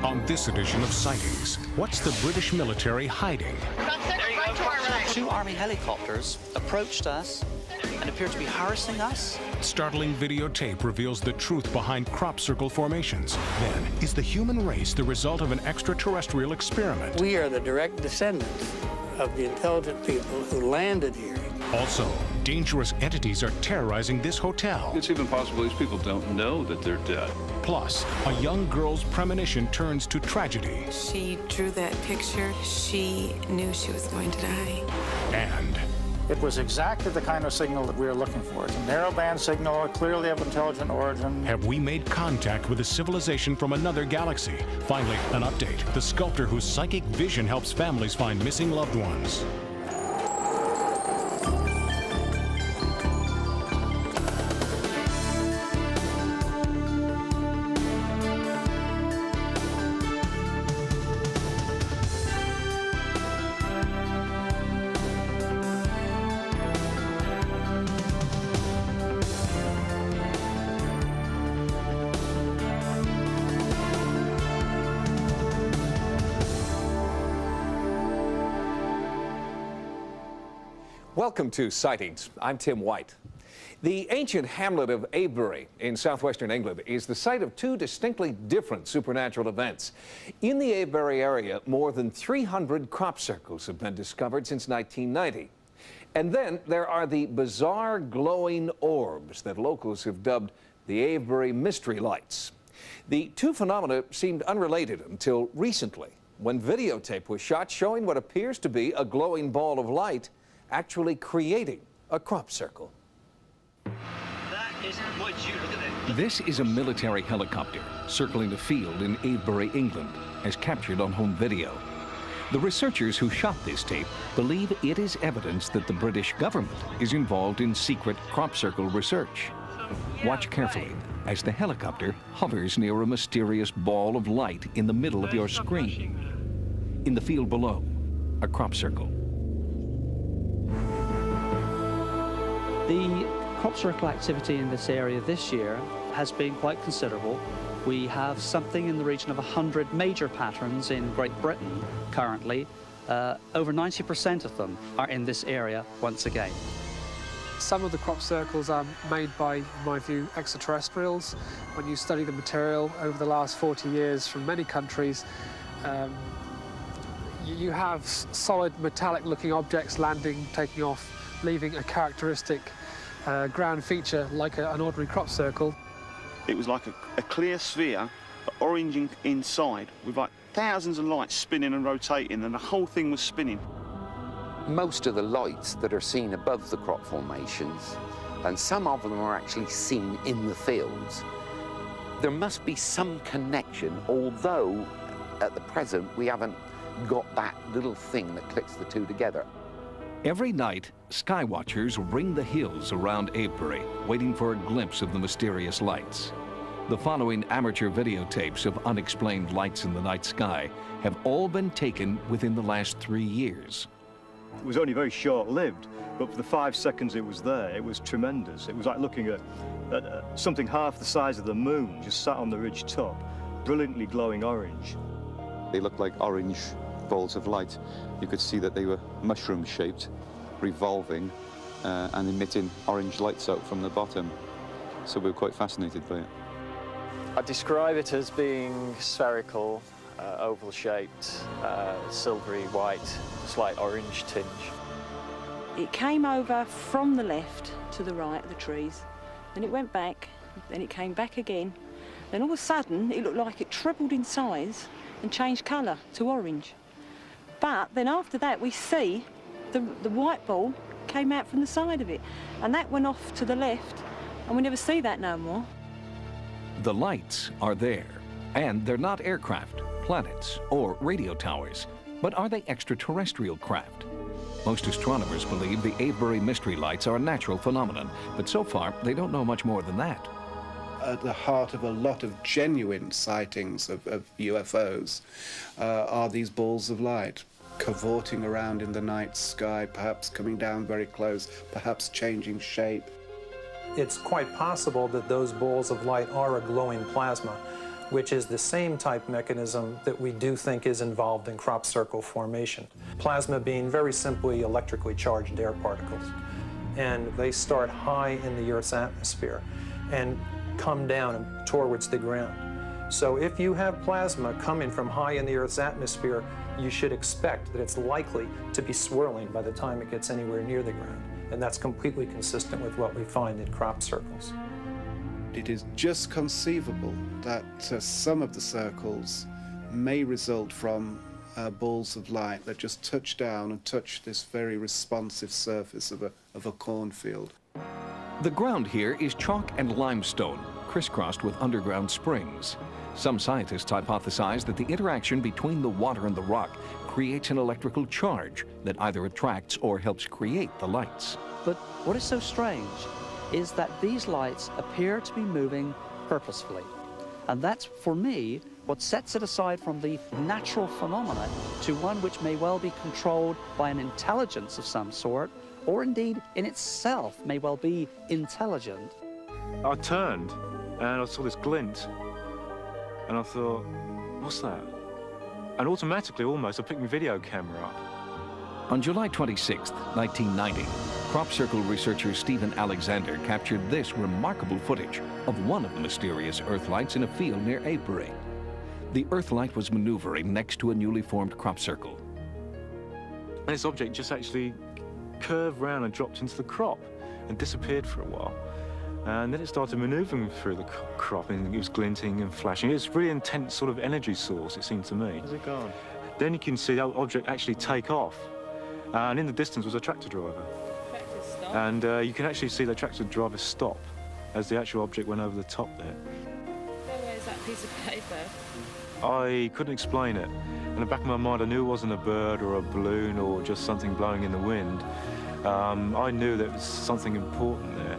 On this edition of Sightings, what's the British military hiding? That's it, right to our right. 2 Army helicopters approached us and appeared to be harassing us. Startling videotape reveals the truth behind crop circle formations. Then, is the human race the result of an extraterrestrial experiment? We are the direct descendants of the intelligent people who landed here. Also, dangerous entities are terrorizing this hotel. It's even possible these people don't know that they're dead. Plus, a young girl's premonition turns to tragedy. She drew that picture. She knew she was going to die. And it was exactly the kind of signal that we were looking for. It's a narrowband signal, clearly of intelligent origin. have we made contact with a civilization from another galaxy? Finally, an update. The sculptor whose psychic vision helps families find missing loved ones. Welcome to Sightings. I'm Tim White. The ancient hamlet of Avebury in southwestern England is the site of 2 distinctly different supernatural events. In the Avebury area, more than 300 crop circles have been discovered since 1990. And then there are the bizarre glowing orbs that locals have dubbed the Avebury Mystery Lights. The 2 phenomena seemed unrelated until recently, when videotape was shot showing what appears to be a glowing ball of light actually creating a crop circle. That isn't what you look at. This is a military helicopter circling a field in Avebury, England, as captured on home video. The researchers who shot this tape believe it is evidence that the British government is involved in secret crop circle research. Watch carefully as the helicopter hovers near a mysterious ball of light in the middle of your screen. In the field below, a crop circle. The crop circle activity in this area this year has been quite considerable. We have something in the region of 100 major patterns in Great Britain currently. Over 90% of them are in this area once again. Some of the crop circles are made by, in my view, extraterrestrials. When you study the material over the last 40 years from many countries, you have solid metallic-looking objects landing, taking off, leaving a characteristic ground feature like an ordinary crop circle. It was like a clear sphere, but orange inside, with like thousands of lights spinning and rotating, and the whole thing was spinning. Most of the lights that are seen above the crop formations, and some of them are actually seen in the fields, there must be some connection, although at the present we haven't got that little thing that clicks the 2 together. Every night, sky watchers ring the hills around Avebury, waiting for a glimpse of the mysterious lights. The following amateur videotapes of unexplained lights in the night sky have all been taken within the last 3 years. It was only very short-lived, but for the 5 seconds it was there, it was tremendous. It was like looking at something half the size of the moon, just sat on the ridge top, brilliantly glowing orange. They looked like orange balls of light. You could see that they were mushroom-shaped, revolving, and emitting orange lights out from the bottom. So we were quite fascinated by it. I describe it as being spherical, oval-shaped, silvery white, slight orange tinge. It came over from the left to the right of the trees, then it went back, then it came back again. Then all of a sudden, it looked like it trebled in size and changed colour to orange. But then after that, we see the white ball came out from the side of it, and that went off to the left, and we never see that no more. The lights are there, and they're not aircraft, planets, or radio towers, but are they extraterrestrial craft? Most astronomers believe the Avebury Mystery Lights are a natural phenomenon, but so far they don't know much more than that. At the heart of a lot of genuine sightings of UFOs are these balls of light cavorting around in the night sky, perhaps coming down very close, perhaps changing shape. It's quite possible that those balls of light are a glowing plasma. which is the same type mechanism that we do think is involved in crop circle formation. Plasma being very simply electrically charged air particles. And they start high in the Earth's atmosphere and come down towards the ground. So if you have plasma coming from high in the Earth's atmosphere, you should expect that it's likely to be swirling by the time it gets anywhere near the ground. And that's completely consistent with what we find in crop circles. It is just conceivable that some of the circles may result from balls of light that just touch down and touch this very responsive surface of a cornfield. The ground here is chalk and limestone, crisscrossed with underground springs. Some scientists hypothesize that the interaction between the water and the rock creates an electrical charge that either attracts or helps create the lights. But what is so strange is that these lights appear to be moving purposefully. And that's, for me, what sets it aside from the natural phenomena to one which may well be controlled by an intelligence of some sort, or indeed in itself may well be intelligent. I turned and I saw this glint and I thought, what's that? And automatically, almost, I picked my video camera up. On July 26, 1990, crop circle researcher Stephen Alexander captured this remarkable footage of one of the mysterious Earth lights in a field near Avebury. The Earth light was maneuvering next to a newly formed crop circle. And this object just actually curved round and dropped into the crop and disappeared for a while. And then it started maneuvering through the crop, and it was glinting and flashing. It was a really intense sort of energy source, it seemed to me. Where's it gone? Then you can see the object actually take off. And in the distance was a tractor driver. And you can actually see the tractor driver stop as the actual object went over the top there. Where's that piece of paper? I couldn't explain it. In the back of my mind, I knew it wasn't a bird or a balloon or just something blowing in the wind. I knew there was something important there.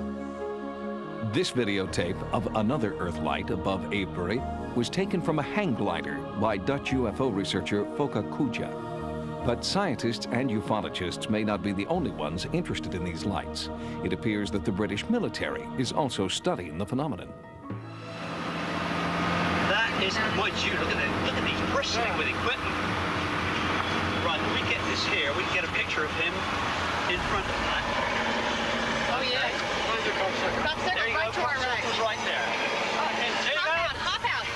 This videotape of another Earth light above Avebury was taken from a hang glider by Dutch UFO researcher Foka Kuja. But scientists and ufologists may not be the only ones interested in these lights. It appears that the British military is also studying the phenomenon. That is, mind you, look at these bristling with equipment. Right, when we get this here, we can get a picture of him in front of that. Oh, yeah. Crop circle right to our right. Right there. Hop out.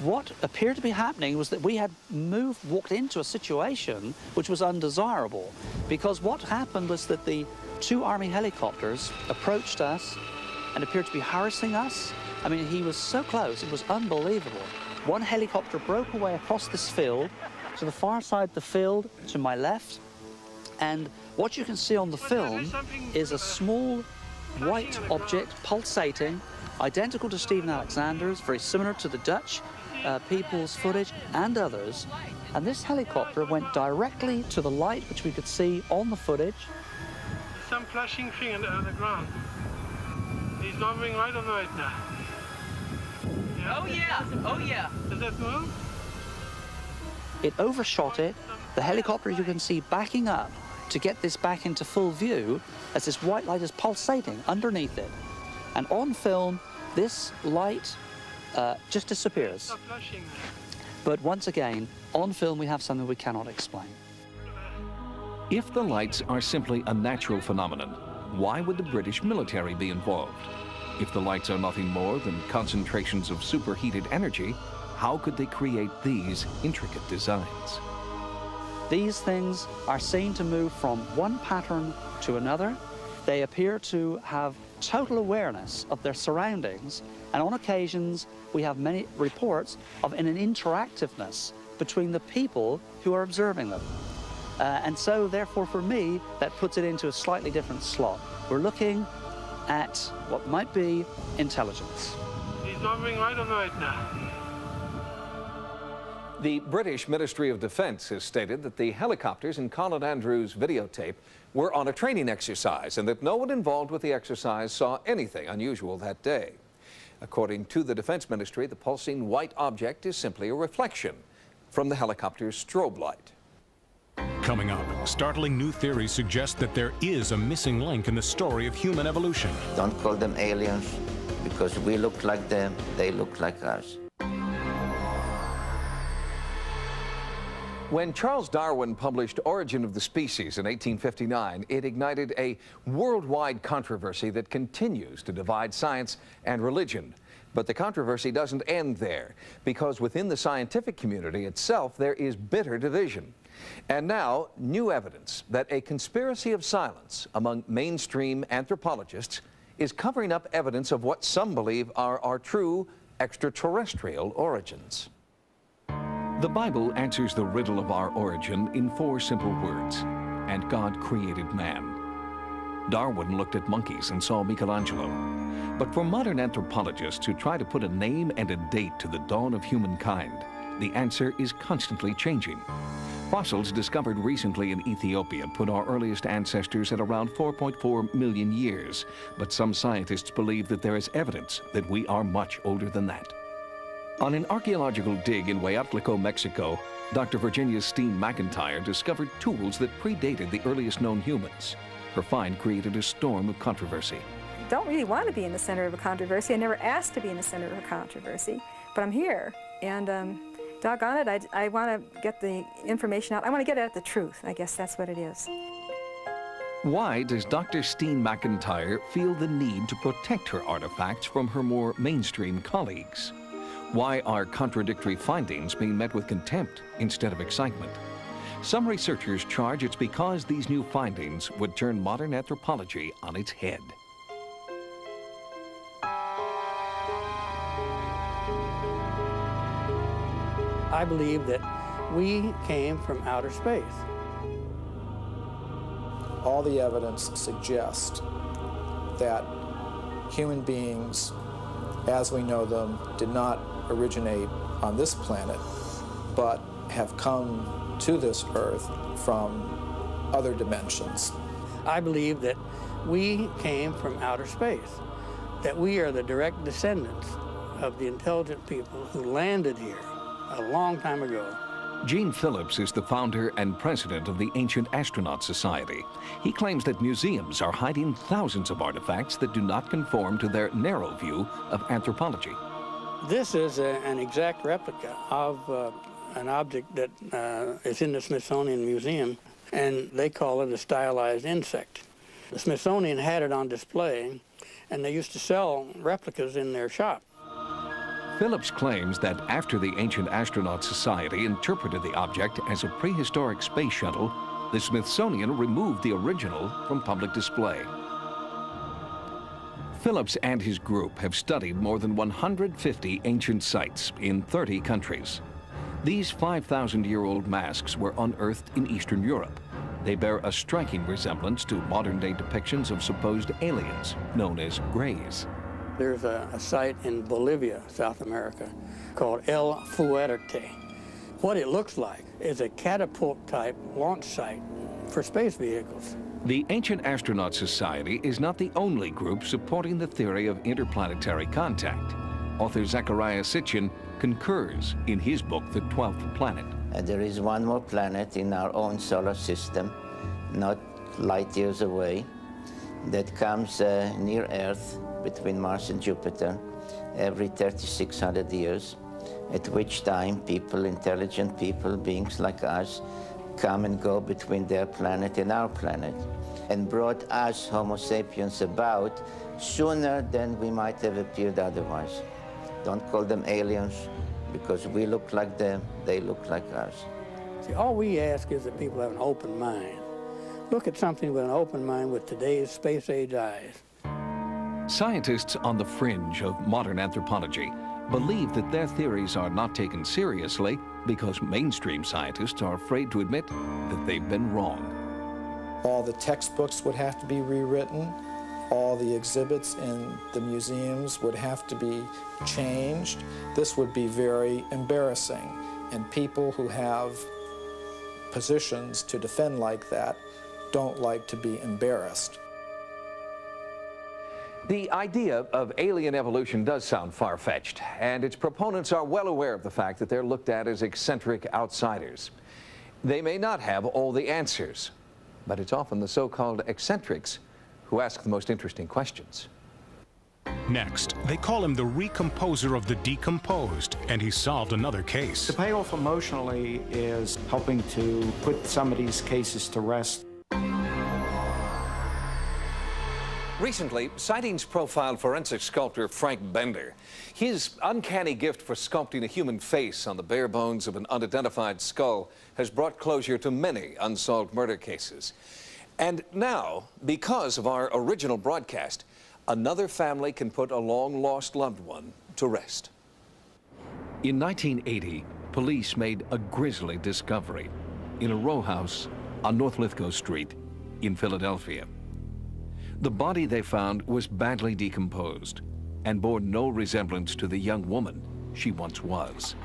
What appeared to be happening was that we had walked into a situation which was undesirable, because what happened was that the two Army helicopters approached us and appeared to be harassing us. I mean, he was so close, it was unbelievable. One helicopter broke away across this field to the far side of the field to my left, and what you can see on the film is a small white object pulsating, identical to Stephen Alexander's, very similar to the Dutch people's footage and others. And this helicopter went directly to the light which we could see on the footage. Some flashing thing on the ground. He's moving right on right now. Yeah. Oh yeah, oh yeah. Does that move? It overshot it. The helicopter you can see backing up to get this back into full view as this white light is pulsating underneath it. And on film, this light just disappears. But once again, on film we have something we cannot explain. If the lights are simply a natural phenomenon, why would the British military be involved? If the lights are nothing more than concentrations of superheated energy, how could they create these intricate designs? These things are seen to move from one pattern to another. They appear to have total awareness of their surroundings, and on occasions we have many reports of an interactiveness between the people who are observing them. And so therefore for me that puts it into a slightly different slot. We're looking at what might be intelligence. He's moving right on right now. The British Ministry of Defense has stated that the helicopters in Colin Andrews' videotape were on a training exercise and that no one involved with the exercise saw anything unusual that day. According to the Defense Ministry, the pulsing white object is simply a reflection from the helicopter's strobe light. Coming up, startling new theories suggest that there is a missing link in the story of human evolution. Don't call them aliens. because we look like them, they look like us. When Charles Darwin published Origin of the Species in 1859, it ignited a worldwide controversy that continues to divide science and religion. But the controversy doesn't end there, because within the scientific community itself, there is bitter division. And now, new evidence that a conspiracy of silence among mainstream anthropologists is covering up evidence of what some believe are our true extraterrestrial origins. The Bible answers the riddle of our origin in 4 simple words: and God created man. Darwin looked at monkeys and saw Michelangelo. But for modern anthropologists who try to put a name and a date to the dawn of humankind, the answer is constantly changing. Fossils discovered recently in Ethiopia put our earliest ancestors at around 4.4 million years, but some scientists believe that there is evidence that we are much older than that. On an archaeological dig in Hueyatlico, Mexico, Dr. Virginia Steen McIntyre discovered tools that predated the earliest known humans. Her find created a storm of controversy. Don't really want to be in the center of a controversy. I never asked to be in the center of a controversy, but I'm here, and doggone it, I want to get the information out. I want to get at the truth. I guess that's what it is. Why does Dr. Steen McIntyre feel the need to protect her artifacts from her more mainstream colleagues? Why are contradictory findings being met with contempt instead of excitement? Some researchers charge it's because these new findings would turn modern anthropology on its head. I believe that we came from outer space. All the evidence suggests that human beings, as we know them, did not originate on this planet, but have come to this Earth from other dimensions. I believe that we came from outer space, that we are the direct descendants of the intelligent people who landed here a long time ago. Gene Phillips is the founder and president of the Ancient Astronaut Society. He claims that museums are hiding thousands of artifacts that do not conform to their narrow view of anthropology. This is an exact replica of an object that is in the Smithsonian Museum, and they call it a stylized insect. The Smithsonian had it on display, and they used to sell replicas in their shop. Phillips claims that after the Ancient Astronaut Society interpreted the object as a prehistoric space shuttle, the Smithsonian removed the original from public display. Phillips and his group have studied more than 150 ancient sites in 30 countries. These 5,000-year-old masks were unearthed in Eastern Europe. They bear a striking resemblance to modern-day depictions of supposed aliens, known as Greys. There's a site in Bolivia, South America, called El Fuerte. What it looks like is a catapult-type launch site for space vehicles. The Ancient Astronaut Society is not the only group supporting the theory of interplanetary contact. Author Zechariah Sitchin concurs in his book, The 12th Planet. There is one more planet in our own solar system, not light years away, that comes near Earth, between Mars and Jupiter, every 3,600 years, at which time people, intelligent people, beings like us, come and go between their planet and our planet, and brought us, Homo sapiens, about sooner than we might have appeared otherwise. Don't call them aliens, because we look like them, they look like us. See, all we ask is that people have an open mind. Look at something with an open mind with today's space-age eyes. Scientists on the fringe of modern anthropology believe that their theories are not taken seriously because mainstream scientists are afraid to admit that they've been wrong. All the textbooks would have to be rewritten. All the exhibits in the museums would have to be changed. This would be very embarrassing, and people who have positions to defend like that don't like to be embarrassed. The idea of alien evolution does sound far-fetched, and its proponents are well aware of the fact that they're looked at as eccentric outsiders. They may not have all the answers, but it's often the so-called eccentrics who ask the most interesting questions. Next, they call him the recomposer of the decomposed, and he solved another case. The payoff emotionally is helping to put some of these cases to rest. Recently, Sightings profiled forensic sculptor Frank Bender. His uncanny gift for sculpting a human face on the bare bones of an unidentified skull has brought closure to many unsolved murder cases. And now, because of our original broadcast, another family can put a long-lost loved one to rest. In 1980, police made a grisly discovery in a row house on North Lithgow Street in Philadelphia. The body they found was badly decomposed and bore no resemblance to the young woman she once was.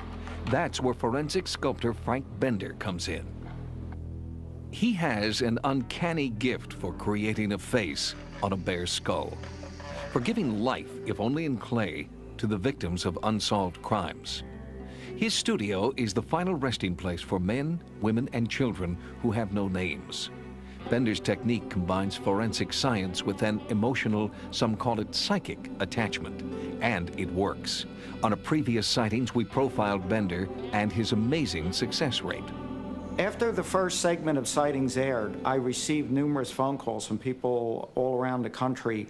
That's where forensic sculptor Frank Bender comes in. He has an uncanny gift for creating a face on a bare skull, for giving life, if only in clay, to the victims of unsolved crimes. His studio is the final resting place for men, women, and children who have no names. Bender's technique combines forensic science with an emotional, some call it psychic, attachment, and it works. On a previous Sightings, we profiled Bender and his amazing success rate. After the first segment of Sightings aired, I received numerous phone calls from people all around the country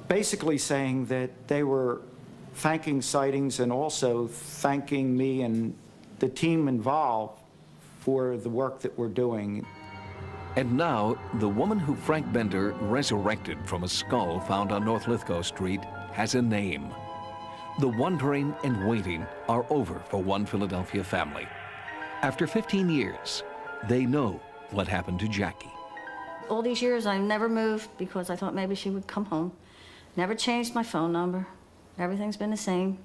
basically saying that they were thanking Sightings and also thanking me and the team involved for the work that we're doing. And now, the woman who Frank Bender resurrected from a skull found on North Lithgow Street has a name. The wondering and waiting are over for one Philadelphia family. After 15 years, they know what happened to Jackie. All these years, I never moved because I thought maybe she would come home. Never changed my phone number. Everything's been the same,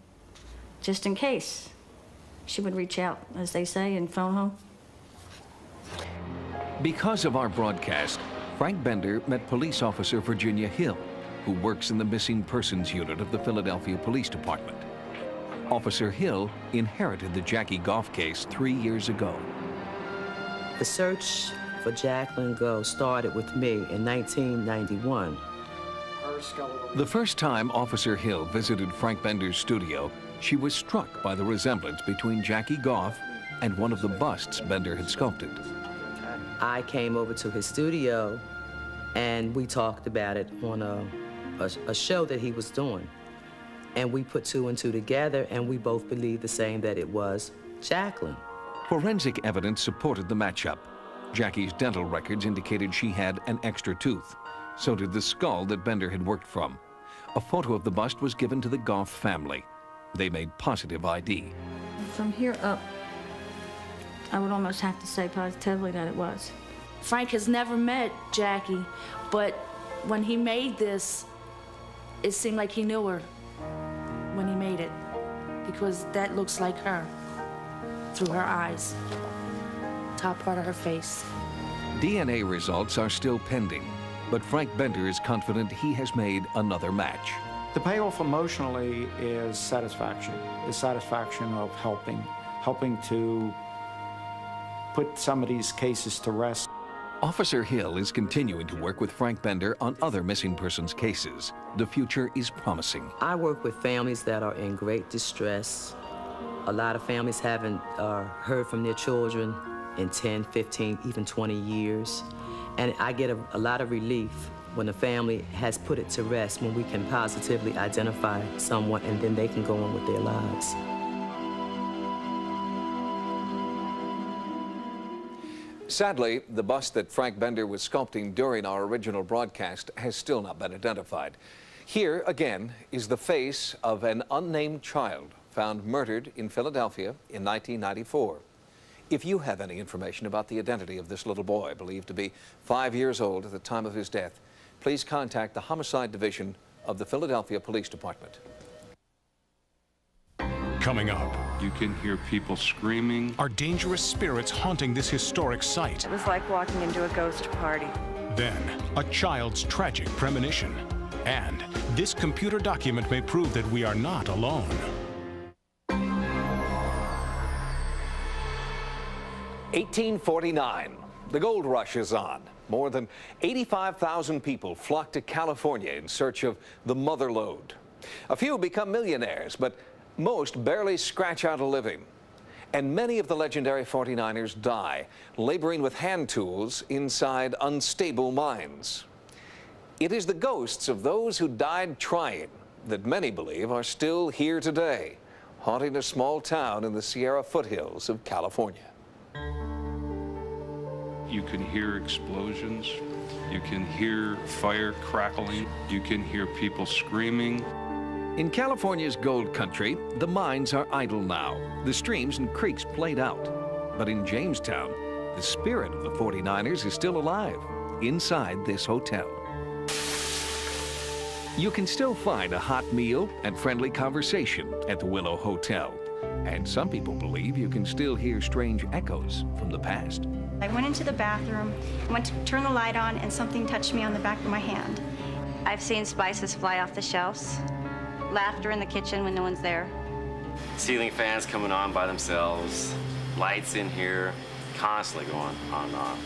just in case she would reach out, as they say, and phone home. Because of our broadcast, Frank Bender met police officer Virginia Hill, who works in the missing persons unit of the Philadelphia Police Department. Officer Hill inherited the Jackie Goff case 3 years ago. The search for Jacqueline Goff started with me in 1991. The first time Officer Hill visited Frank Bender's studio, she was struck by the resemblance between Jackie Goff and one of the busts Bender had sculpted. I came over to his studio and we talked about it on a show that he was doing. And we put two and two together and we both believed the same, that it was Jacqueline. Forensic evidence supported the matchup. Jackie's dental records indicated she had an extra tooth. So did the skull that Bender had worked from. A photo of the bust was given to the Goff family. They made positive ID. From here up, I would almost have to say positively that it was. Frank has never met Jackie, but when he made this, it seemed like he knew her when he made it, because that looks like her through her eyes, top part of her face. DNA results are still pending, but Frank Bender is confident he has made another match. The payoff emotionally is satisfaction, the satisfaction of helping to put some of these cases to rest. Officer Hill is continuing to work with Frank Bender on other missing persons cases. The future is promising. I work with families that are in great distress. A lot of families haven't heard from their children in 10, 15, even 20 years. And I get a lot of relief when the family has put it to rest, when we can positively identify someone and then they can go on with their lives. Sadly, the bust that Frank Bender was sculpting during our original broadcast has still not been identified. Here, again, is the face of an unnamed child found murdered in Philadelphia in 1994. If you have any information about the identity of this little boy, believed to be 5 years old at the time of his death, please contact the Homicide Division of the Philadelphia Police Department. Coming up, you can hear people screaming. Are dangerous spirits haunting this historic site? It was like walking into a ghost party. Then, a child's tragic premonition. And this computer document may prove that we are not alone. 1849. The gold rush is on. More than 85,000 people flock to California in search of the mother lode. A few become millionaires, but most barely scratch out a living. And many of the legendary 49ers die, laboring with hand tools inside unstable mines. It is the ghosts of those who died trying that many believe are still here today, haunting a small town in the Sierra foothills of California. You can hear explosions, you can hear fire crackling, you can hear people screaming. In California's gold country, the mines are idle now. The streams and creeks played out. But in Jamestown, the spirit of the 49ers is still alive inside this hotel. You can still find a hot meal and friendly conversation at the Willow Hotel. And some people believe you can still hear strange echoes from the past. I went into the bathroom, went to turn the light on, and something touched me on the back of my hand. I've seen spices fly off the shelves, laughter in the kitchen when no one's there. Ceiling fans coming on by themselves, lights in here, constantly going on and off.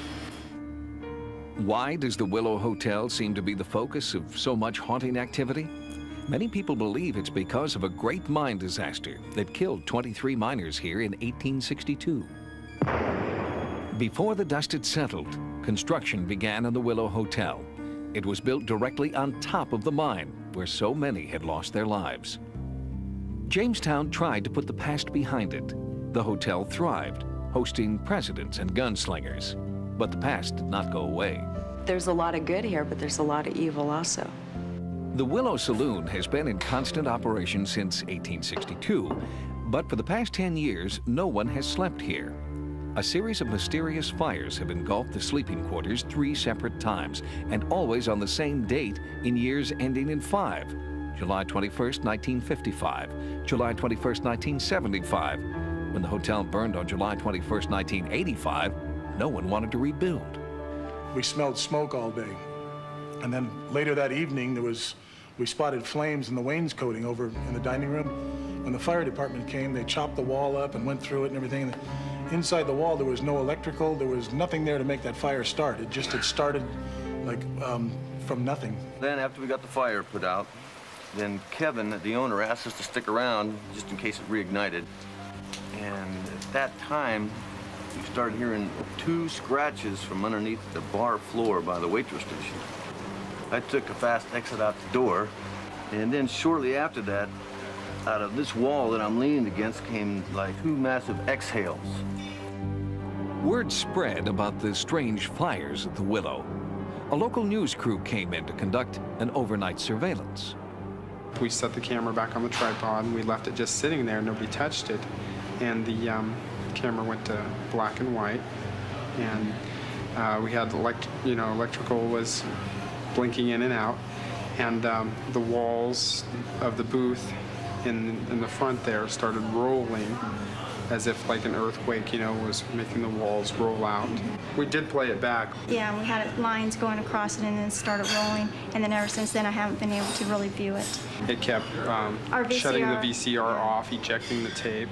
Why does the Willow Hotel seem to be the focus of so much haunting activity? Many people believe it's because of a great mine disaster that killed 23 miners here in 1862. Before the dust had settled, construction began on the Willow Hotel. It was built directly on top of the mine, where so many had lost their lives. Jamestown tried to put the past behind it. The hotel thrived, hosting presidents and gunslingers. But the past did not go away. There's a lot of good here, but there's a lot of evil also. The Willow Saloon has been in constant operation since 1862, but for the past 10 years, no one has slept here. A series of mysterious fires have engulfed the sleeping quarters 3 separate times, and always on the same date in years ending in 5. July 21st, 1955, July 21st, 1975. When the hotel burned on July 21st, 1985, no one wanted to rebuild. We smelled smoke all day. And then later that evening, we spotted flames in the wainscoting over in the dining room. When the fire department came, they chopped the wall up and went through it and everything. Inside the wall, there was no electrical. There was nothing there to make that fire start. It just had started like from nothing. Then after we got the fire put out, then Kevin, the owner, asked us to stick around just in case it reignited. And at that time, we started hearing 2 scratches from underneath the bar floor by the waitress station. I took a fast exit out the door, and then shortly after that, out of this wall that I'm leaning against came like 2 massive exhales. Word spread about the strange fires at the Willow. A local news crew came in to conduct an overnight surveillance. We set the camera back on the tripod, and we left it just sitting there. Nobody touched it, and the camera went to black and white, and we had electrical was blinking in and out, and the walls of the booth in the front there started rolling as if like an earthquake, was making the walls roll out. We did play it back. Yeah, we had lines going across it and then it started rolling, and then ever since then I haven't been able to really view it. It kept shutting the VCR off, ejecting the tape,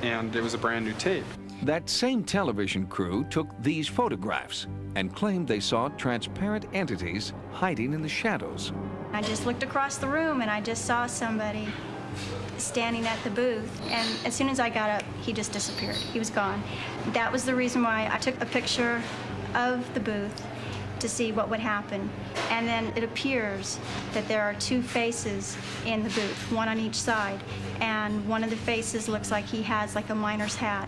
and it was a brand new tape. That same television crew took these photographs and claimed they saw transparent entities hiding in the shadows. I just looked across the room and I just saw somebody standing at the booth, and as soon as I got up, he just disappeared. He was gone. That was the reason why I took a picture of the booth to see what would happen. And then it appears that there are 2 faces in the booth, one on each side, and one of the faces looks like he has like a miner's hat.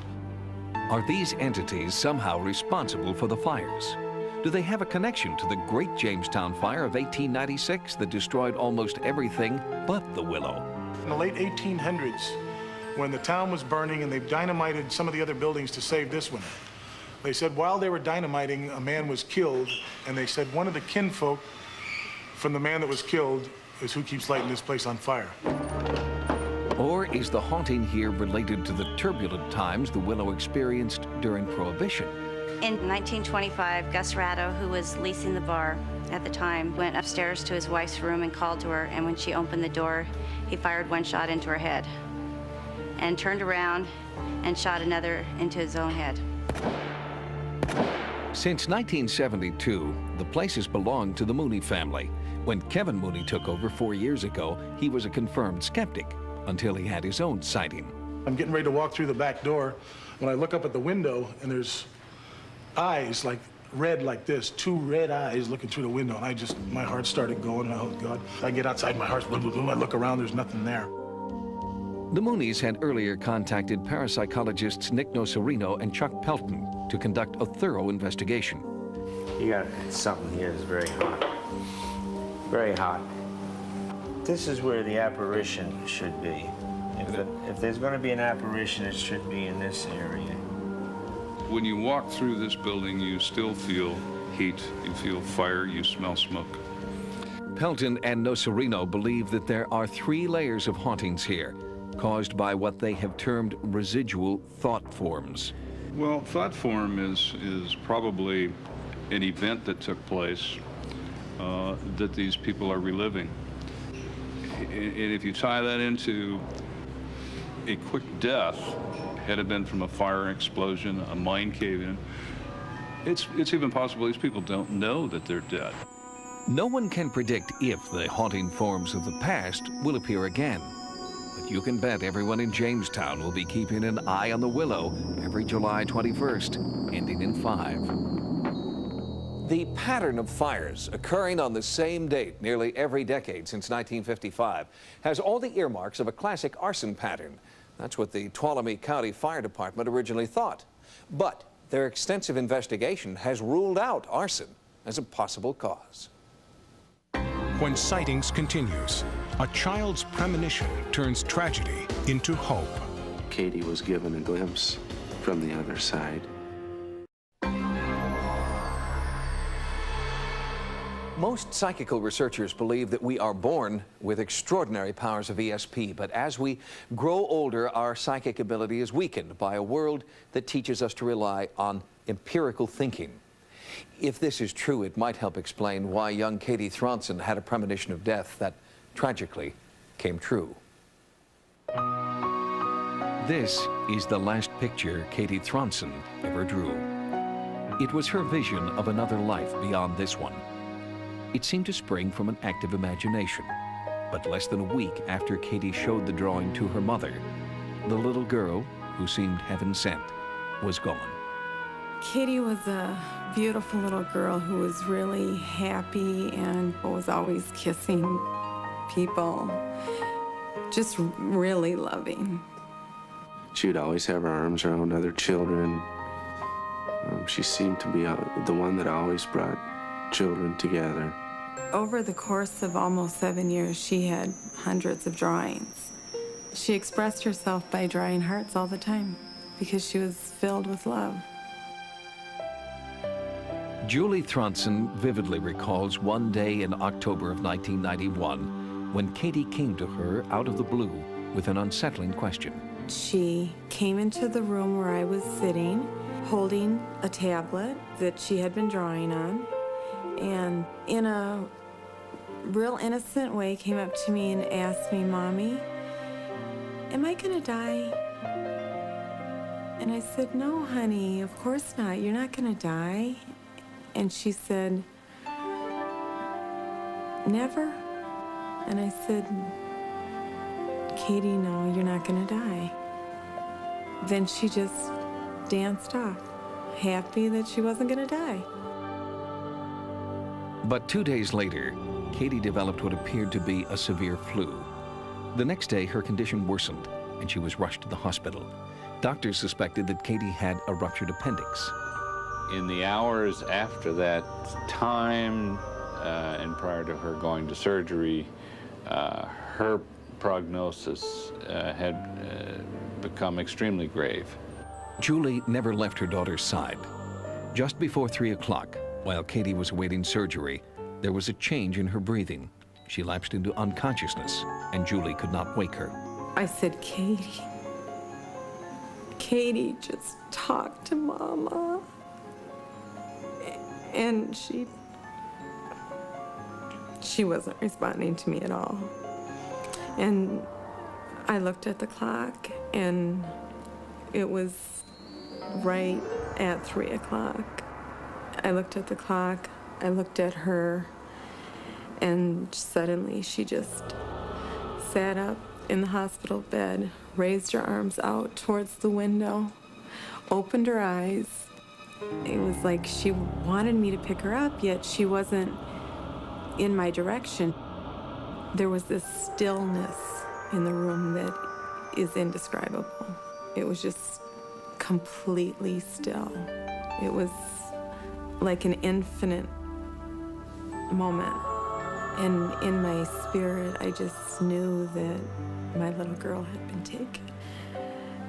Are these entities somehow responsible for the fires? Do they have a connection to the Great Jamestown Fire of 1896 that destroyed almost everything but the Willow? In the late 1800s, when the town was burning and they dynamited some of the other buildings to save this one, they said while they were dynamiting, a man was killed, and they said one of the kinfolk from the man that was killed is who keeps lighting this place on fire. Or is the haunting here related to the turbulent times the Willow experienced during Prohibition? In 1925, Gus Ratto, who was leasing the bar at the time, went upstairs to his wife's room and called to her, and when she opened the door, he fired 1 shot into her head and turned around and shot another into his own head. Since 1972, The places belong to the Mooney family. When Kevin Mooney took over 4 years ago, he was a confirmed skeptic until he had his own sighting. I'm getting ready to walk through the back door when I look up at the window and there's eyes like red like this, 2 red eyes looking through the window, and my heart started going, oh God. I get outside, my heart's blah, blah, blah. I look around, there's nothing there. The Mooneys had earlier contacted parapsychologists Nick Nocerino and Chuck Pelton to conduct a thorough investigation. You got something here that's very hot. Very hot. This is where the apparition should be. If there's going to be an apparition, it should be in this area. When you walk through this building, you still feel heat, you feel fire, you smell smoke. Pelton and Nocerino believe that there are 3 layers of hauntings here, caused by what they have termed residual thought forms. Well, thought form is probably an event that took place that these people are reliving. And if you tie that into a quick death, had it been from a fire explosion, a mine cave-in, it's even possible these people don't know that they're dead. No one can predict if the haunting forms of the past will appear again. But you can bet everyone in Jamestown will be keeping an eye on the willow every July 21st, ending in 5. The pattern of fires occurring on the same date nearly every decade since 1955 has all the earmarks of a classic arson pattern. That's what the Tuolumne County Fire Department originally thought. But their extensive investigation has ruled out arson as a possible cause. When Sightings continues, a child's premonition turns tragedy into hope. Katie was given a glimpse from the other side. Most psychical researchers believe that we are born with extraordinary powers of ESP, but as we grow older, our psychic ability is weakened by a world that teaches us to rely on empirical thinking. If this is true, it might help explain why young Katie Thronson had a premonition of death that tragically came true. This is the last picture Katie Thronson ever drew. It was her vision of another life beyond this one. It seemed to spring from an active imagination, but less than a week after Katie showed the drawing to her mother, the little girl, who seemed heaven sent, was gone. Katie was a beautiful little girl who was really happy and was always kissing people, just really loving. She would always have her arms around other children. She seemed to be the one that always brought children together. Over the course of almost 7 years, she had hundreds of drawings. She expressed herself by drawing hearts all the time because she was filled with love. Julie Thronson vividly recalls one day in October of 1991 when Katie came to her out of the blue with an unsettling question. She came into the room where I was sitting, holding a tablet that she had been drawing on, and in a real innocent way came up to me and asked me, "Mommy, am I gonna die?" And I said, "No, honey, of course not. You're not gonna die." And she said, "Never?" And I said, "Katie, no, you're not gonna die." Then she just danced off, happy that she wasn't gonna die. But 2 days later, Katie developed what appeared to be a severe flu. The next day, her condition worsened, and she was rushed to the hospital. Doctors suspected that Katie had a ruptured appendix. In the hours after that time, and prior to her going to surgery, her prognosis had become extremely grave. Julie never left her daughter's side. Just before 3 o'clock, while Katie was awaiting surgery, there was a change in her breathing. She lapsed into unconsciousness, and Julie could not wake her. I said, "Katie, Katie, just talk to Mama." And she wasn't responding to me at all. And I looked at the clock, and it was right at 3 o'clock. I looked at the clock, I looked at her, and suddenly she just sat up in the hospital bed, raised her arms out towards the window, opened her eyes. It was like she wanted me to pick her up, yet she wasn't in my direction. There was this stillness in the room that is indescribable. It was just completely still. It was like an infinite moment. And in my spirit, I just knew that my little girl had been taken.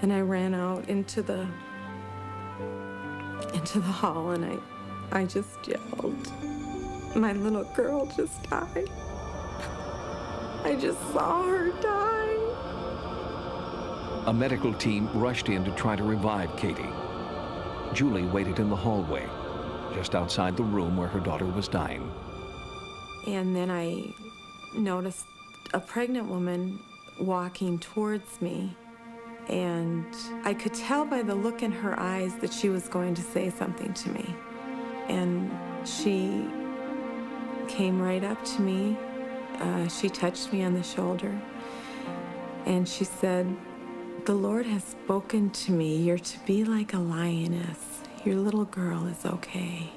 And I ran out into the hall, and I just yelled, "My little girl just died. I just saw her die." A medical team rushed in to try to revive Katie. Julie waited in the hallway, just outside the room where her daughter was dying. And then I noticed a pregnant woman walking towards me, and I could tell by the look in her eyes that she was going to say something to me. And she came right up to me. She touched me on the shoulder, and she said, "The Lord has spoken to me. You're to be like a lioness. Your little girl is okay."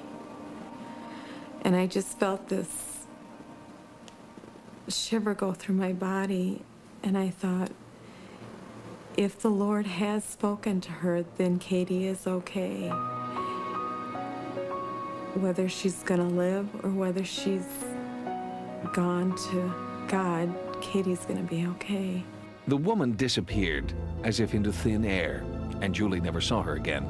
And I just felt this shiver go through my body, and I thought, if the Lord has spoken to her, then Katie is okay. Whether she's gonna live or whether she's gone to God, Katie's gonna be okay. The woman disappeared, as if into thin air, and Julie never saw her again.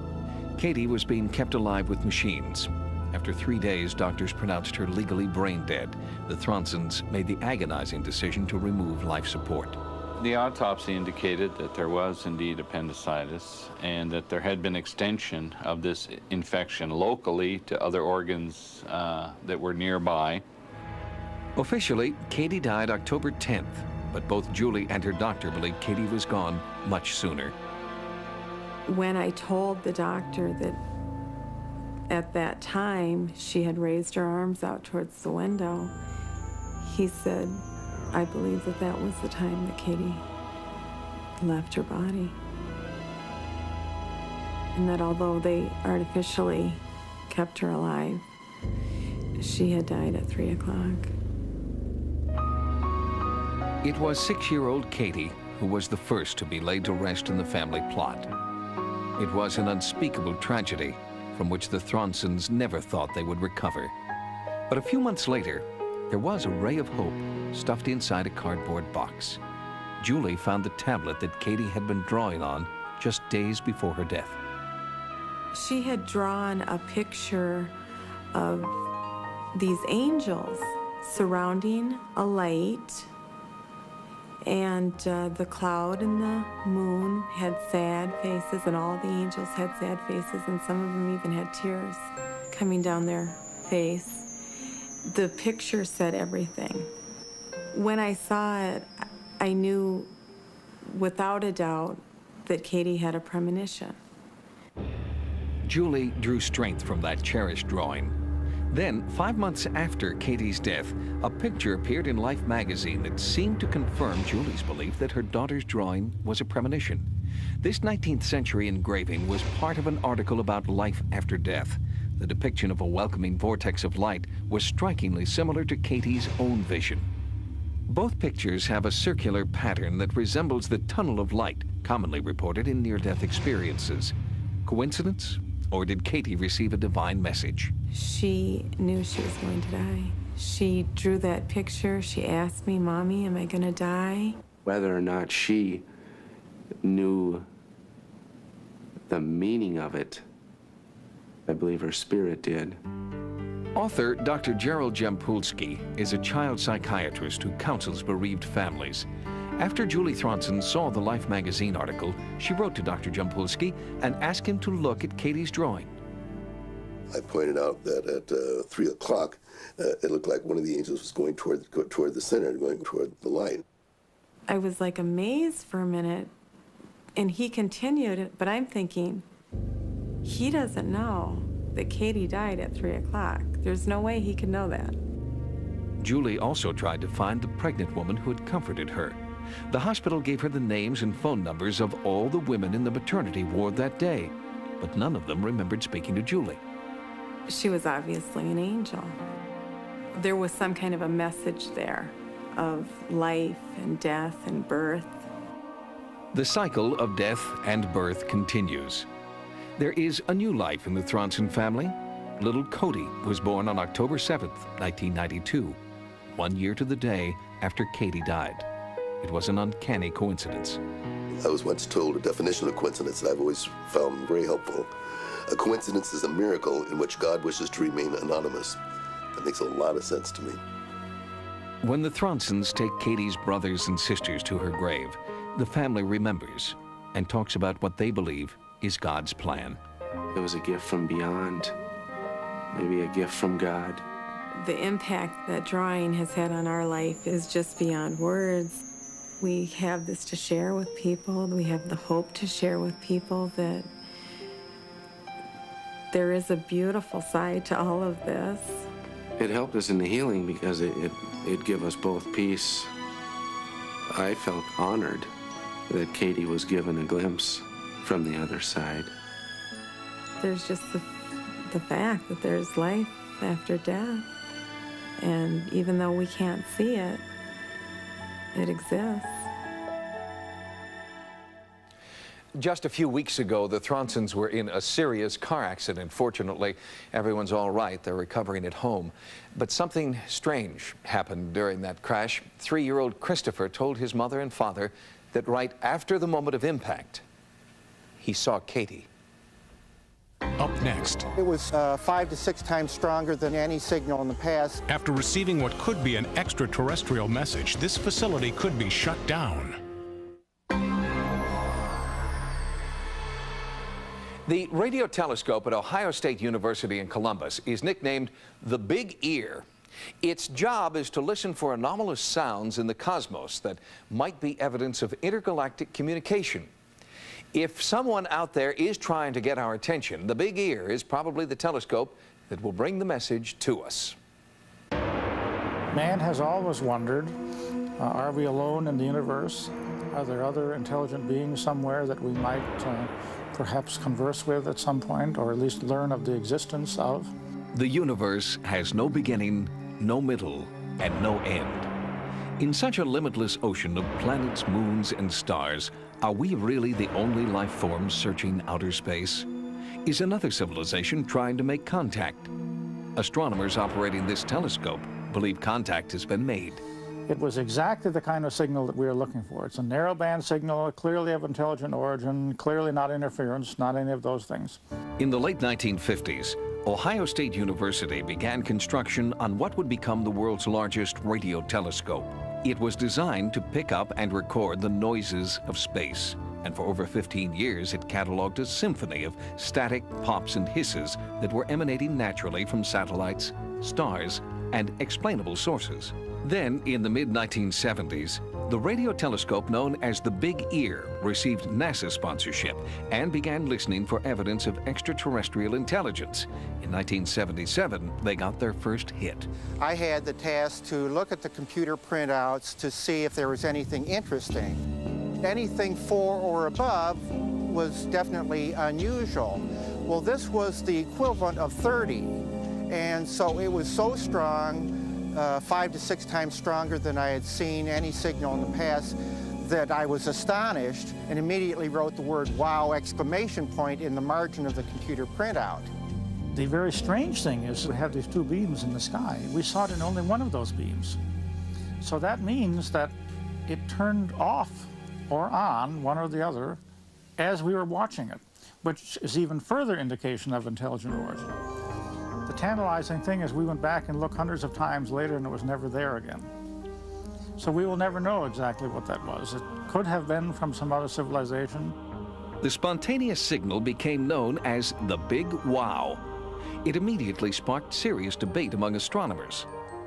Katie was being kept alive with machines. After 3 days, doctors pronounced her legally brain dead. The Thronsons made the agonizing decision to remove life support. The autopsy indicated that there was indeed appendicitis and that there had been extension of this infection locally to other organs that were nearby. Officially, Katie died October 10th, but both Julie and her doctor believed Katie was gone much sooner. When I told the doctor that at that time she had raised her arms out towards the window, he said, "I believe that that was the time that Katie left her body. And that although they artificially kept her alive, she had died at 3 o'clock. It was 6-year-old Katie who was the first to be laid to rest in the family plot. It was an unspeakable tragedy from which the Thronsons never thought they would recover. But a few months later, there was a ray of hope stuffed inside a cardboard box. Julie found the tablet that Katie had been drawing on just days before her death. She had drawn a picture of these angels surrounding a light, and the cloud and the moon had sad faces, and all the angels had sad faces, and some of them even had tears coming down their face. The picture said everything. When I saw it, I knew without a doubt that Katie had a premonition. Julie drew strength from that cherished drawing. Then, 5 months after Katie's death, a picture appeared in Life magazine that seemed to confirm Julie's belief that her daughter's drawing was a premonition. This 19th century engraving was part of an article about life after death. The depiction of a welcoming vortex of light was strikingly similar to Katie's own vision. Both pictures have a circular pattern that resembles the tunnel of light commonly reported in near-death experiences. Coincidence? Or did Katie receive a divine message? She knew she was going to die. She drew that picture. She asked me, "Mommy, am I going to die?" Whether or not she knew the meaning of it, I believe her spirit did. Author Dr. Gerald Jampolsky is a child psychiatrist who counsels bereaved families. After Julie Thronson saw the Life magazine article, she wrote to Dr. Jampolsky and asked him to look at Katie's drawing. I pointed out that at 3 o'clock, it looked like one of the angels was going toward the center, going toward the light. I was like amazed for a minute, and he continued, but I'm thinking, he doesn't know. that Katie died at 3 o'clock. There's no way he could know that. Julie also tried to find the pregnant woman who had comforted her. The hospital gave her the names and phone numbers of all the women in the maternity ward that day, but none of them remembered speaking to Julie. She was obviously an angel. There was some kind of a message there of life and death and birth. The cycle of death and birth continues. There is a new life in the Thronson family. Little Cody was born on October 7th, 1992, 1 year to the day after Katie died. It was an uncanny coincidence. I was once told a definition of coincidence that I've always found very helpful. A coincidence is a miracle in which God wishes to remain anonymous. That makes a lot of sense to me. When the Thronsons take Katie's brothers and sisters to her grave, the family remembers and talks about what they believe is God's plan. It was a gift from beyond, maybe a gift from God. The impact that drawing has had on our life is just beyond words. We have this to share with people. We have the hope to share with people that there is a beautiful side to all of this. It helped us in the healing because it gave us both peace. I felt honored that Katie was given a glimpse from the other side. There's just the fact that there's life after death. And even though we can't see it, it exists. Just a few weeks ago, the Thronsons were in a serious car accident. Fortunately, everyone's all right. They're recovering at home. But something strange happened during that crash. 3-year-old Christopher told his mother and father that right after the moment of impact, he saw Katie. Up next. It was 5 to 6 times stronger than any signal in the past. After receiving what could be an extraterrestrial message, this facility could be shut down. The radio telescope at Ohio State University in Columbus is nicknamed the Big Ear. Its job is to listen for anomalous sounds in the cosmos that might be evidence of intergalactic communication. If someone out there is trying to get our attention, the Big Ear is probably the telescope that will bring the message to us. Man has always wondered, are we alone in the universe? Are there other intelligent beings somewhere that we might perhaps converse with at some point, or at least learn of the existence of? The universe has no beginning, no middle, and no end. In such a limitless ocean of planets, moons, and stars, are we really the only life forms searching outer space? Is another civilization trying to make contact? Astronomers operating this telescope believe contact has been made. It was exactly the kind of signal that we were looking for. It's a narrowband signal, clearly of intelligent origin, clearly not interference, not any of those things. In the late 1950s, Ohio State University began construction on what would become the world's largest radio telescope. It was designed to pick up and record the noises of space. And for over 15 years, it cataloged a symphony of static pops and hisses that were emanating naturally from satellites, stars, and explainable sources. Then, in the mid-1970s, the radio telescope known as the Big Ear received NASA sponsorship and began listening for evidence of extraterrestrial intelligence. In 1977, they got their first hit. I had the task to look at the computer printouts to see if there was anything interesting. Anything 4 or above was definitely unusual. Well, this was the equivalent of 30, and so it was so strong, 5 to 6 times stronger than I had seen any signal in the past, that I was astonished and immediately wrote the word "wow!" exclamation point in the margin of the computer printout. The very strange thing is we have these 2 beams in the sky. We saw it in only one of those beams. So that means that it turned off or on, one or the other, as we were watching it, which is even further indication of intelligent origin. The tantalizing thing is we went back and looked hundreds of times later and it was never there again. So we will never know exactly what that was. It could have been from some other civilization. The spontaneous signal became known as the Big Wow. It immediately sparked serious debate among astronomers.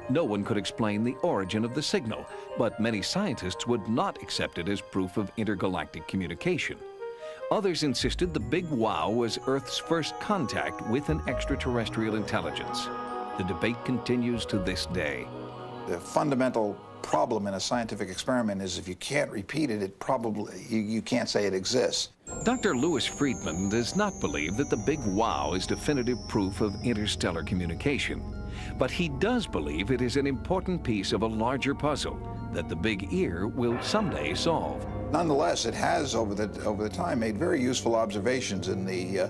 No one could explain the origin of the signal, but many scientists would not accept it as proof of intergalactic communication. Others insisted the Big Wow was Earth's first contact with an extraterrestrial intelligence. The debate continues to this day. The fundamental problem in a scientific experiment is if you can't repeat it, you can't say it exists. Dr. Louis Friedman does not believe that the Big Wow is definitive proof of interstellar communication, but he does believe it is an important piece of a larger puzzle that the Big Ear will someday solve. Nonetheless, it has over the time made very useful observations in the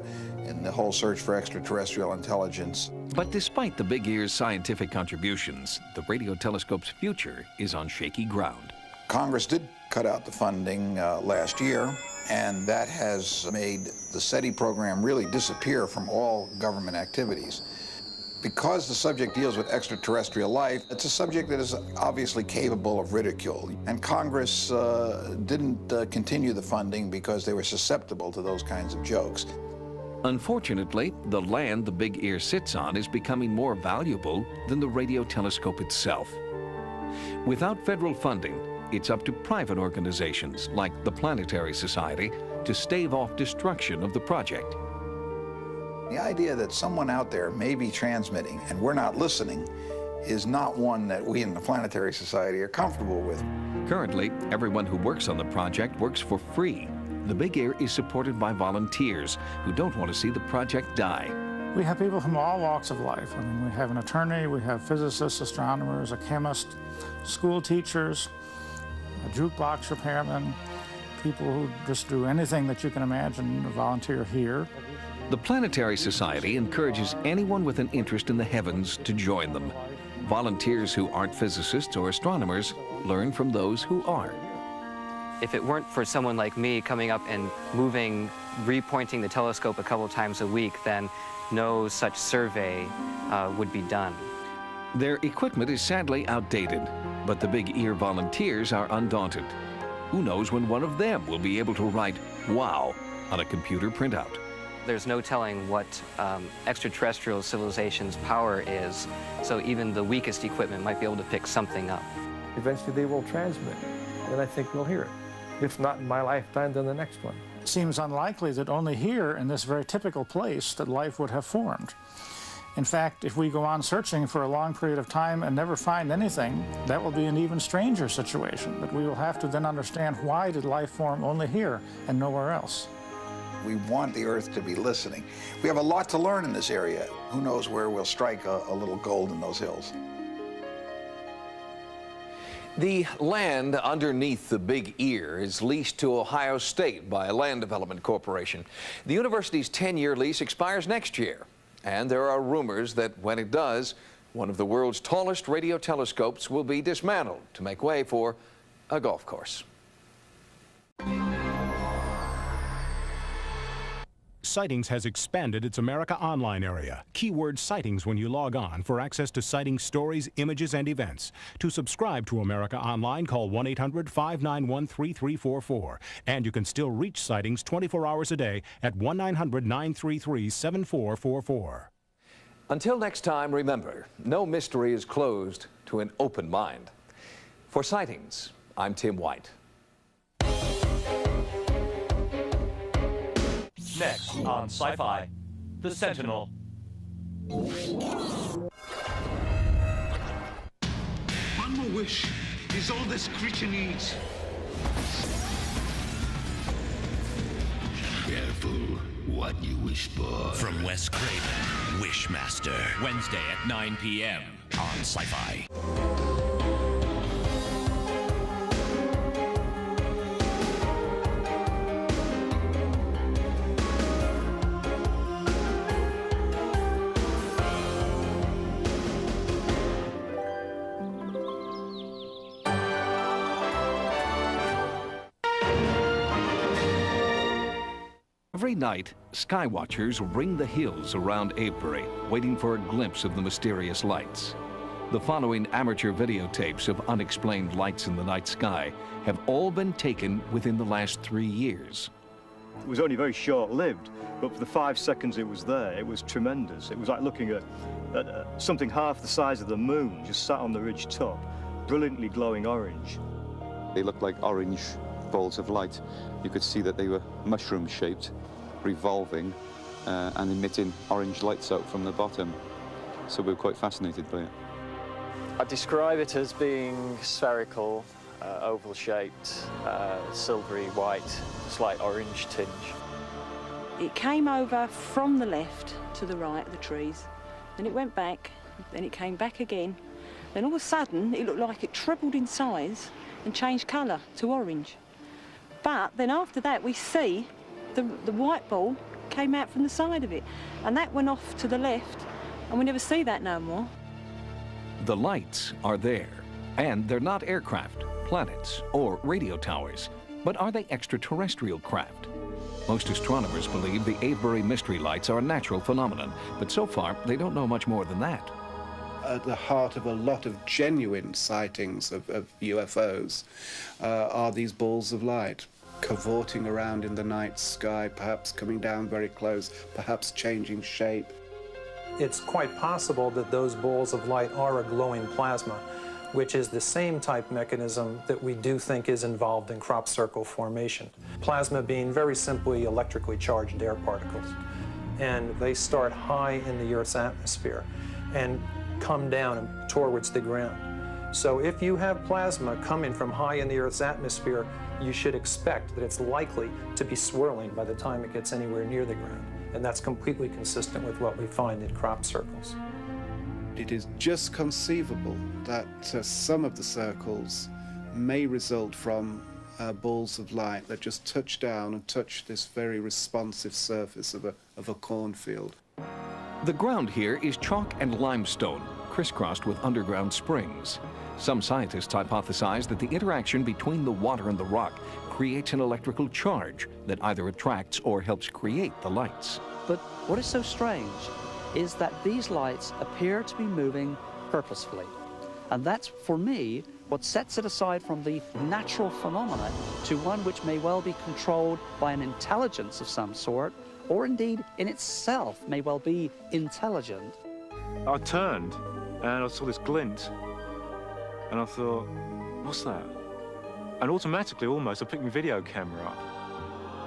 whole search for extraterrestrial intelligence. But despite the Big Ear's scientific contributions, the radio telescope's future is on shaky ground. Congress did cut out the funding last year, and that has made the SETI program really disappear from all government activities. Because the subject deals with extraterrestrial life, it's a subject that is obviously capable of ridicule. And Congress didn't continue the funding because they were susceptible to those kinds of jokes. Unfortunately, the land the Big Ear sits on is becoming more valuable than the radio telescope itself. Without federal funding, it's up to private organizations like the Planetary Society to stave off destruction of the project. The idea that someone out there may be transmitting and we're not listening is not one that we in the Planetary Society are comfortable with. Currently, everyone who works on the project works for free. The Big Ear is supported by volunteers who don't want to see the project die. We have people from all walks of life. I mean, we have an attorney, we have physicists, astronomers, a chemist, school teachers, a jukebox repairman, people who just do anything that you can imagine volunteer here. The Planetary Society encourages anyone with an interest in the heavens to join them. Volunteers who aren't physicists or astronomers learn from those who are. If it weren't for someone like me coming up and moving, repointing the telescope a couple times a week, then no such survey would be done. Their equipment is sadly outdated, but the Big Ear volunteers are undaunted. Who knows when one of them will be able to write "wow" on a computer printout. There's no telling what extraterrestrial civilization's power is, so even the weakest equipment might be able to pick something up. Eventually they will transmit, and I think we'll hear it. If not in my lifetime, then the next one. It seems unlikely that only here, in this very typical place, that life would have formed. In fact, if we go on searching for a long period of time and never find anything, that will be an even stranger situation, that we will have to then understand why did life form only here and nowhere else. We want the Earth to be listening. We have a lot to learn in this area. Who knows where we'll strike a little gold in those hills. The land underneath the Big Ear is leased to Ohio State by a land development corporation. The university's 10-year lease expires next year, and there are rumors that when it does, one of the world's tallest radio telescopes will be dismantled to make way for a golf course. Sightings has expanded its America Online area. Keyword Sightings when you log on for access to Sightings stories, images, and events. To subscribe to America Online, call 1-800-591-3344. And you can still reach Sightings 24 hours a day at 1-900-933-7444. Until next time, remember, no mystery is closed to an open mind. For Sightings, I'm Tim White. Next on Sci-Fi, The Sentinel. One more wish is all this creature needs. Careful what you wish for. From Wes Craven, Wishmaster. Wednesday at 9 p.m. on Sci-Fi. Every night, skywatchers ring the hills around Avebury, waiting for a glimpse of the mysterious lights. The following amateur videotapes of unexplained lights in the night sky have all been taken within the last 3 years. It was only very short-lived, but for the 5 seconds it was there, it was tremendous. It was like looking at something half the size of the moon, just sat on the ridge top, brilliantly glowing orange. They looked like orange balls of light. You could see that they were mushroom-shaped, revolving, and emitting orange lights out from the bottom. So we were quite fascinated by it. I describe it as being spherical, oval-shaped, silvery white, slight orange tinge. It came over from the left to the right of the trees, then it went back, then it came back again. Then all of a sudden, it looked like it trebled in size and changed colour to orange. But then after that, we see the white ball came out from the side of it, and that went off to the left, and we never see that no more. The lights are there, and they're not aircraft, planets, or radio towers, but are they extraterrestrial craft? Most astronomers believe the Avebury mystery lights are a natural phenomenon, but so far they don't know much more than that. At the heart of a lot of genuine sightings of UFOs are these balls of light, cavorting around in the night sky, perhaps coming down very close, perhaps changing shape. It's quite possible that those balls of light are a glowing plasma, which is the same type mechanism that we do think is involved in crop circle formation. Plasma being very simply electrically charged air particles. And they start high in the Earth's atmosphere and come down towards the ground. So if you have plasma coming from high in the Earth's atmosphere, you should expect that it's likely to be swirling by the time it gets anywhere near the ground. And that's completely consistent with what we find in crop circles. It is just conceivable that some of the circles may result from balls of light that just touch down and touch this very responsive surface of a cornfield. The ground here is chalk and limestone, crisscrossed with underground springs. Some scientists hypothesize that the interaction between the water and the rock creates an electrical charge that either attracts or helps create the lights. But what is so strange is that these lights appear to be moving purposefully. And that's, for me, what sets it aside from the natural phenomena to one which may well be controlled by an intelligence of some sort, or indeed in itself may well be intelligent. I turned and I saw this glint and I thought, what's that? And automatically, almost, I picked my video camera up.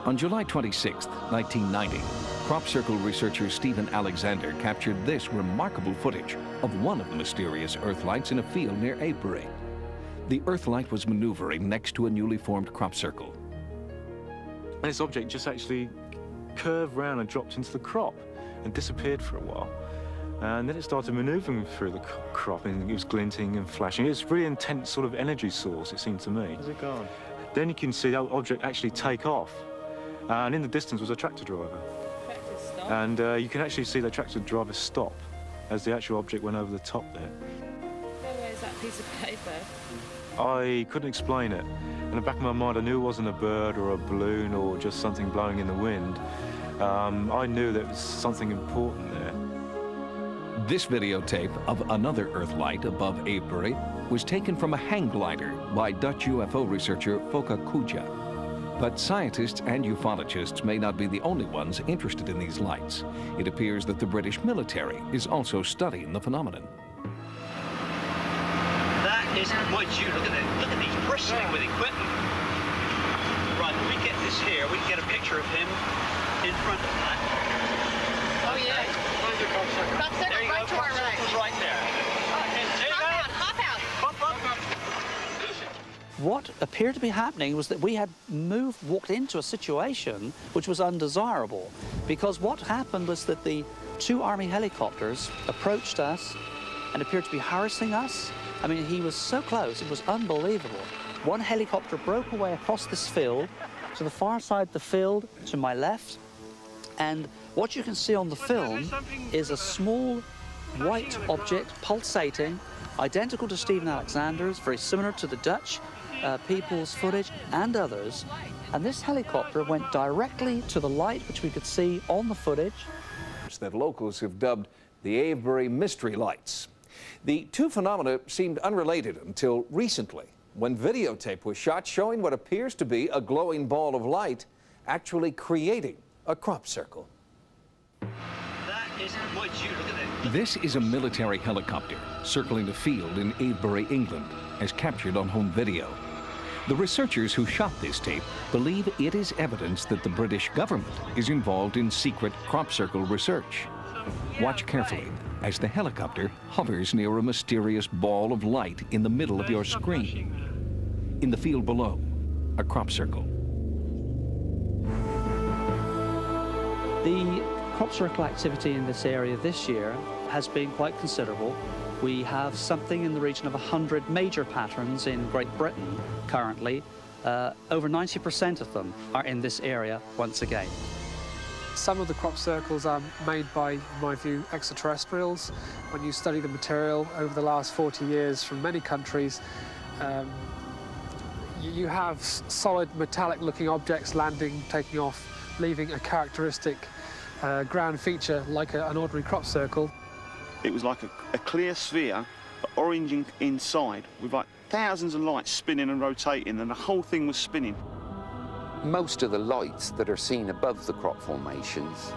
On July 26, 1990, crop circle researcher Stephen Alexander captured this remarkable footage of one of the mysterious Earth lights in a field near Avebury. The Earth light was maneuvering next to a newly formed crop circle. And this object just actually curved round and dropped into the crop and disappeared for a while. And then it started maneuvering through the crop, and it was glinting and flashing. It was a really intense sort of energy source, it seemed to me. Where's it gone? Then you can see the object actually take off. And in the distance was a tractor driver. And you can actually see the tractor driver stop as the actual object went over the top there. Where's that piece of paper? I couldn't explain it. In the back of my mind, I knew it wasn't a bird or a balloon or just something blowing in the wind. I knew there was something important there. This videotape of another Earth light above Avebury was taken from a hang glider by Dutch UFO researcher Foka Kuja. But scientists and ufologists may not be the only ones interested in these lights. It appears that the British military is also studying the phenomenon. That is, would you look at it? Look at these bristling with equipment. Right, when we get this here, we can get a picture of him in front of that. Oh yeah. There you go, right to our right. Right there. Hop out. What appeared to be happening was that we had walked into a situation which was undesirable, because what happened was that the two Army helicopters approached us and appeared to be harassing us. I mean, he was so close, it was unbelievable. One helicopter broke away across this field to the far side of the field to my left, and what you can see on the film is a small white object pulsating, identical to Stephen Alexander's, very similar to the Dutch people's footage and others. And this helicopter went directly to the light, which we could see on the footage. That locals have dubbed the Avebury mystery lights. The two phenomena seemed unrelated until recently, when videotape was shot showing what appears to be a glowing ball of light actually creating a crop circle. This is a military helicopter circling a field in Avebury, England, as captured on home video. The researchers who shot this tape believe it is evidence that the British government is involved in secret crop circle research. Watch carefully as the helicopter hovers near a mysterious ball of light in the middle of your screen. In the field below, a crop circle. The crop circle activity in this area this year has been quite considerable. We have something in the region of 100 major patterns in Great Britain currently. Over 90% of them are in this area once again. Some of the crop circles are made by, in my view, extraterrestrials. When you study the material over the last 40 years from many countries, you have solid metallic-looking objects landing, taking off, leaving a characteristic ground feature like an ordinary crop circle. It was like a clear sphere, but orange inside, with like thousands of lights spinning and rotating, and the whole thing was spinning. Most of the lights that are seen above the crop formations,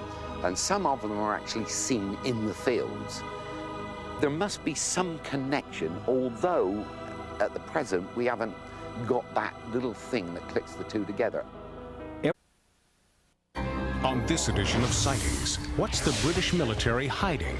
and some of them are actually seen in the fields. There must be some connection, although at the present we haven't got that little thing that clicks the two together. On this edition of Sightings, what's the British military hiding?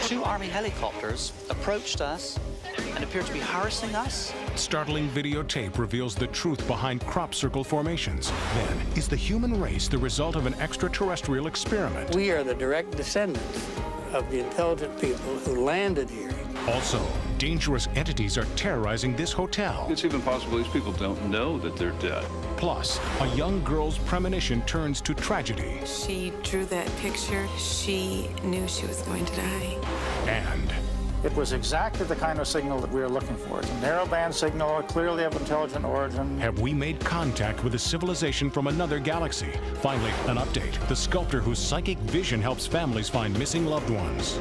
Two Army helicopters approached us and appeared to be harassing us. Startling videotape reveals the truth behind crop circle formations. Then, is the human race the result of an extraterrestrial experiment? We are the direct descendants of the intelligent people who landed here. Also, dangerous entities are terrorizing this hotel. It's even possible these people don't know that they're dead. Plus, a young girl's premonition turns to tragedy. She drew that picture. She knew she was going to die. And it was exactly the kind of signal that we were looking for. It's a narrowband signal, clearly of intelligent origin. Have we made contact with a civilization from another galaxy? Finally, an update. The sculptor whose psychic vision helps families find missing loved ones.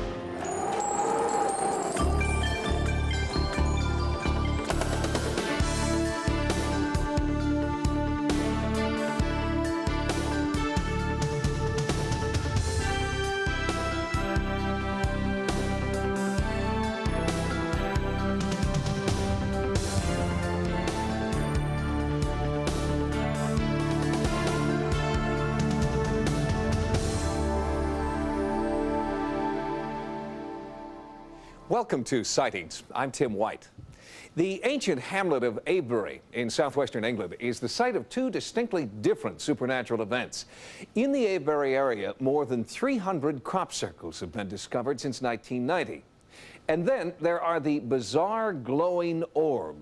Welcome to Sightings. I'm Tim White. The ancient hamlet of Avebury in southwestern England is the site of two distinctly different supernatural events. In the Avebury area, more than 300 crop circles have been discovered since 1990. And then there are the bizarre glowing orbs.